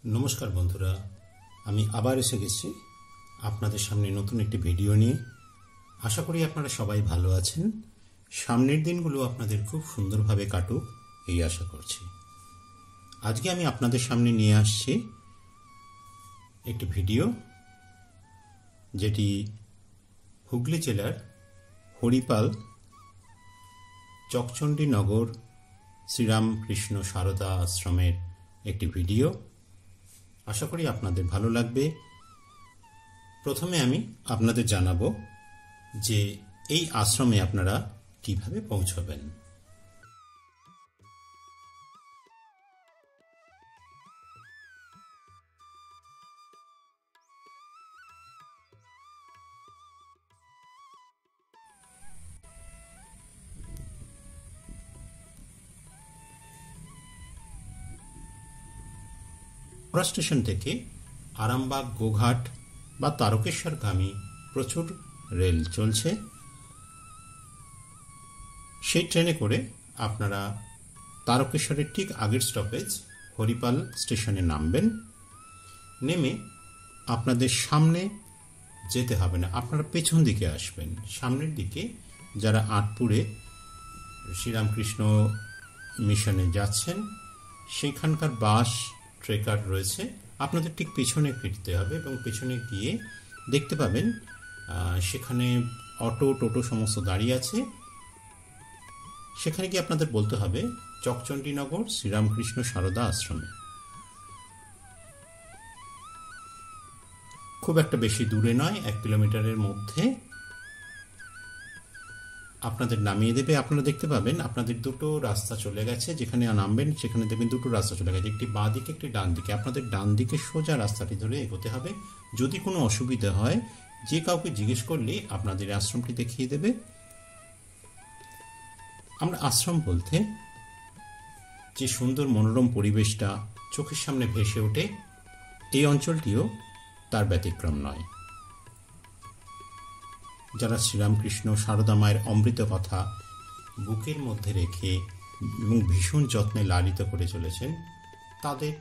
নমস্কার বন্ধুরা, আমি আবার এসে গেছি আপনাদের সামনে নতুন একটি ভিডিও নিয়ে। আশা করি আপনারা সবাই ভালো আছেন। সামনের দিনগুলো আপনাদের খুব সুন্দরভাবে কাটুক এই আশা করছি। আজকে আমি আপনাদের সামনে নিয়ে আসছি একটি ভিডিও, যেটি হুগলি জেলার হরিপাল চকচণ্ডীনগর শ্রীরামকৃষ্ণ সারদা আশ্রমের একটি ভিডিও। আশা করি আপনাদের ভালো লাগবে। প্রথমে আমি আপনাদের জানাবো যে এই আশ্রমে আপনারা কিভাবে পৌঁছবেন। হাওড়া স্টেশন থেকে আরামবাগ, গোঘাট বা তারকেশ্বরগামী প্রচুর রেল চলছে। সেই ট্রেনে করে আপনারা তারকেশ্বরের ঠিক আগের স্টপেজ হরিপাল স্টেশনে নামবেন। নেমে আপনাদের সামনে যেতে হবে না, আপনারা পেছন দিকে আসবেন। সামনের দিকে যারা আটপুরে শ্রীরামকৃষ্ণ মিশনে যাচ্ছেন সেখানকার বাস ট্রেকার রয়েছে, আপনাদের ঠিক পেছনে ফিরতে হবে এবং পেছনে গিয়ে দেখতে পাবেন সেখানে অটো টোটো সমস্ত দাঁড়িয়ে আছে। সেখানে গিয়ে আপনাদের বলতে হবে চকচণ্ডীনগর শ্রীরামকৃষ্ণ সারদা আশ্রমে। খুব একটা বেশি দূরে নয়, 1 কিলোমিটারের মধ্যে আপনাদের নামিয়ে দেবে। আপনারা দেখতে পাবেন আপনাদের দুটো রাস্তা চলে গেছে, যেখানে নামবেন সেখানে দেখবেন দুটো রাস্তা চলে গেছে, একটি বাঁ দিকে একটি ডান দিকে। আপনাদের ডান দিকে সোজা রাস্তাটি ধরে এগোতে হবে। যদি কোনো অসুবিধা হয় যে কাউকে জিজ্ঞেস করলে আপনাদের আশ্রমটি দেখিয়ে দেবে। আমরা আশ্রম বলতে যে সুন্দর মনোরম পরিবেশটা চোখের সামনে ভেসে ওঠে, এই অঞ্চলটিও তার ব্যতিক্রম নয়। যারা শ্রীরামকৃষ্ণ সারদা মায়ের অমৃত কথা বুকের মধ্যে রেখে এবং ভীষণ যত্নে লালিত করে চলেছেন, তাদের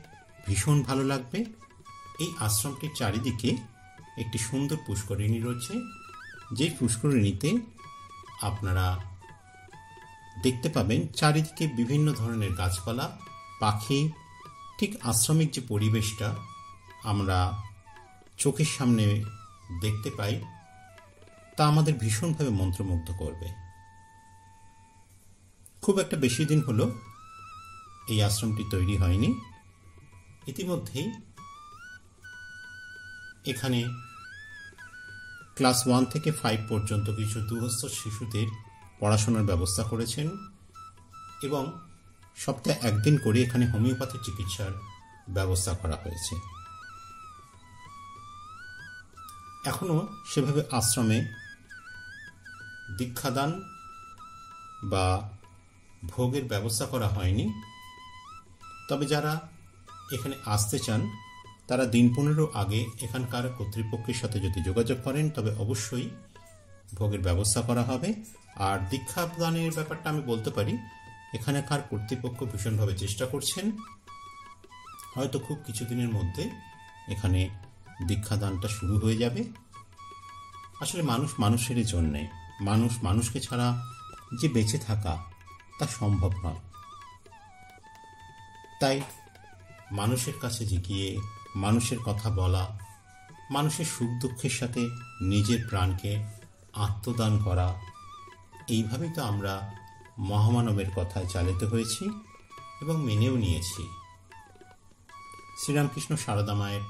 ভীষণ ভালো লাগবে। এই আশ্রমটির চারিদিকে একটি সুন্দর পুষ্করিণী রয়েছে, যে পুষ্করিণীতে আপনারা দেখতে পাবেন চারিদিকে বিভিন্ন ধরনের গাছপালা, পাখি। ঠিক আশ্রমিক যে পরিবেশটা আমরা চোখের সামনে দেখতে পাই তা আমাদের ভীষণভাবে মন্ত্রমুগ্ধ করবে। খুব একটা বেশি দিন হলো এই আশ্রমটি তৈরি হয়নি। ইতিমধ্যেই এখানে ক্লাস 1 থেকে 5 পর্যন্ত কিছু দুরস্থ শিশুদের পড়াশোনার ব্যবস্থা করেছেন এবং সপ্তাহে একদিন করে এখানে হোমিওপ্যাথি চিকিৎসার ব্যবস্থা করা হয়েছে। এখনো সেভাবে আশ্রমে দীক্ষাদান বা ভোগের ব্যবস্থা করা হয়নি। তবে যারা এখানে আসতে চান তারা দিন 15 আগে এখানকার কর্তৃপক্ষের সাথে যদি যোগাযোগ করেন তবে অবশ্যই ভোগের ব্যবস্থা করা হবে। আর দীক্ষাদানের ব্যাপারটা আমি বলতে পারি এখানকার কর্তৃপক্ষ ভীষণভাবে চেষ্টা করছেন। হয়তো খুব কিছুদিনের মধ্যে এখানে দীক্ষাদানটা শুরু হয়ে যাবে। আসলে মানুষ মানুষেরই জন্যে, মানুষ মানুষকে ছাড়া যে বেঁচে থাকা তা সম্ভব নয়। তাই মানুষের কাছে গিয়ে মানুষের কথা বলা, মানুষের সুখ দুঃখের সাথে নিজের প্রাণকে আত্মদান করা, এইভাবেই তো আমরা মহামানবের কথায় চালিত হয়েছি এবং মেনেও নিয়েছি। শ্রীরামকৃষ্ণ সারদা মায়ের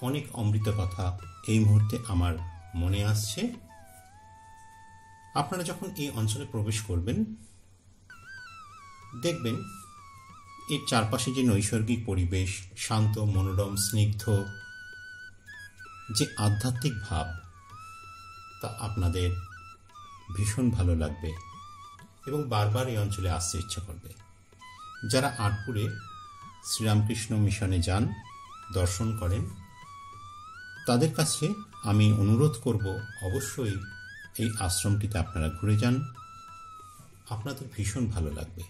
অনেক অমৃত কথা এই মুহূর্তে আমার মনে আসছে। আপনারা যখন এই অঞ্চলে প্রবেশ করবেন দেখবেন এর চারপাশে যে নৈসর্গিক পরিবেশ, শান্ত, মনোরম, স্নিগ্ধ যে আধ্যাত্মিক ভাব, তা আপনাদের ভীষণ ভালো লাগবে এবং বারবার এই অঞ্চলে আসতে ইচ্ছা করবে। যারা আটপুরে শ্রীরামকৃষ্ণ মিশনে যান, দর্শন করেন, তাদের কাছে আমি অনুরোধ করব অবশ্যই এই আশ্রমটিতে আপনারা ঘুরে যান, আপনাদের ভীষণ ভালো লাগবে।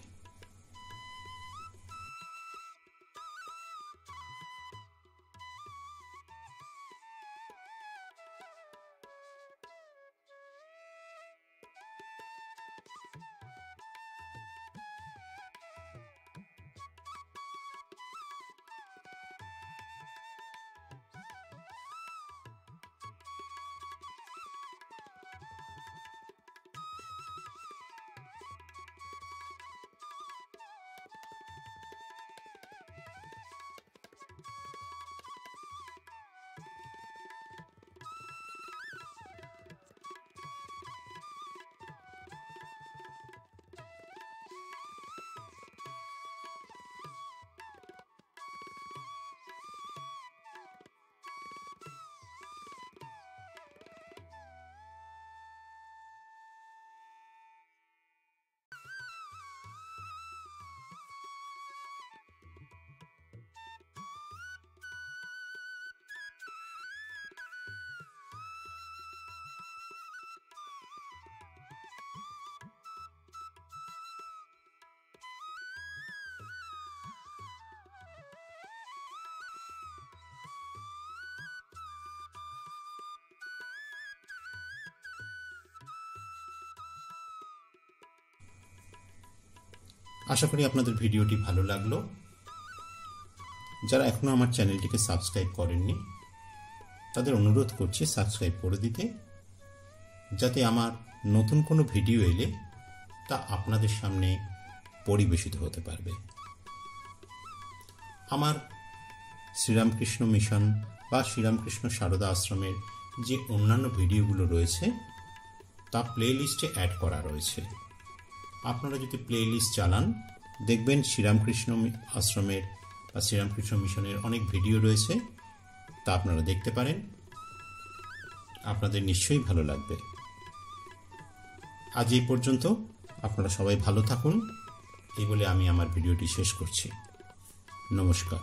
আশা করি আপনাদের ভিডিওটি ভালো লাগলো। যারা এখনো আমার চ্যানেলটিকে সাবস্ক্রাইব করেননি তাদের অনুরোধ করছি সাবস্ক্রাইব করে দিতে, যাতে আমার নতুন কোনো ভিডিও এলে তা আপনাদের সামনে পরিবেশিত হতে পারবে। আমার শ্রীরামকৃষ্ণ মিশন বা শ্রীরামকৃষ্ণ সারদা আশ্রমের যে অন্যান্য ভিডিওগুলো রয়েছে তা প্লে লিস্টে অ্যাড করা রয়েছে। আপনারা যদি প্লে লিস্ট চালান দেখবেন শ্রীরামকৃষ্ণ আশ্রমের বা শ্রীরামকৃষ্ণ মিশনের অনেক ভিডিও রয়েছে, তা আপনারা দেখতে পারেন। আপনাদের নিশ্চয়ই ভালো লাগবে। আজ এই পর্যন্ত। আপনারা সবাই ভালো থাকুন এই বলে আমি আমার ভিডিওটি শেষ করছি। নমস্কার।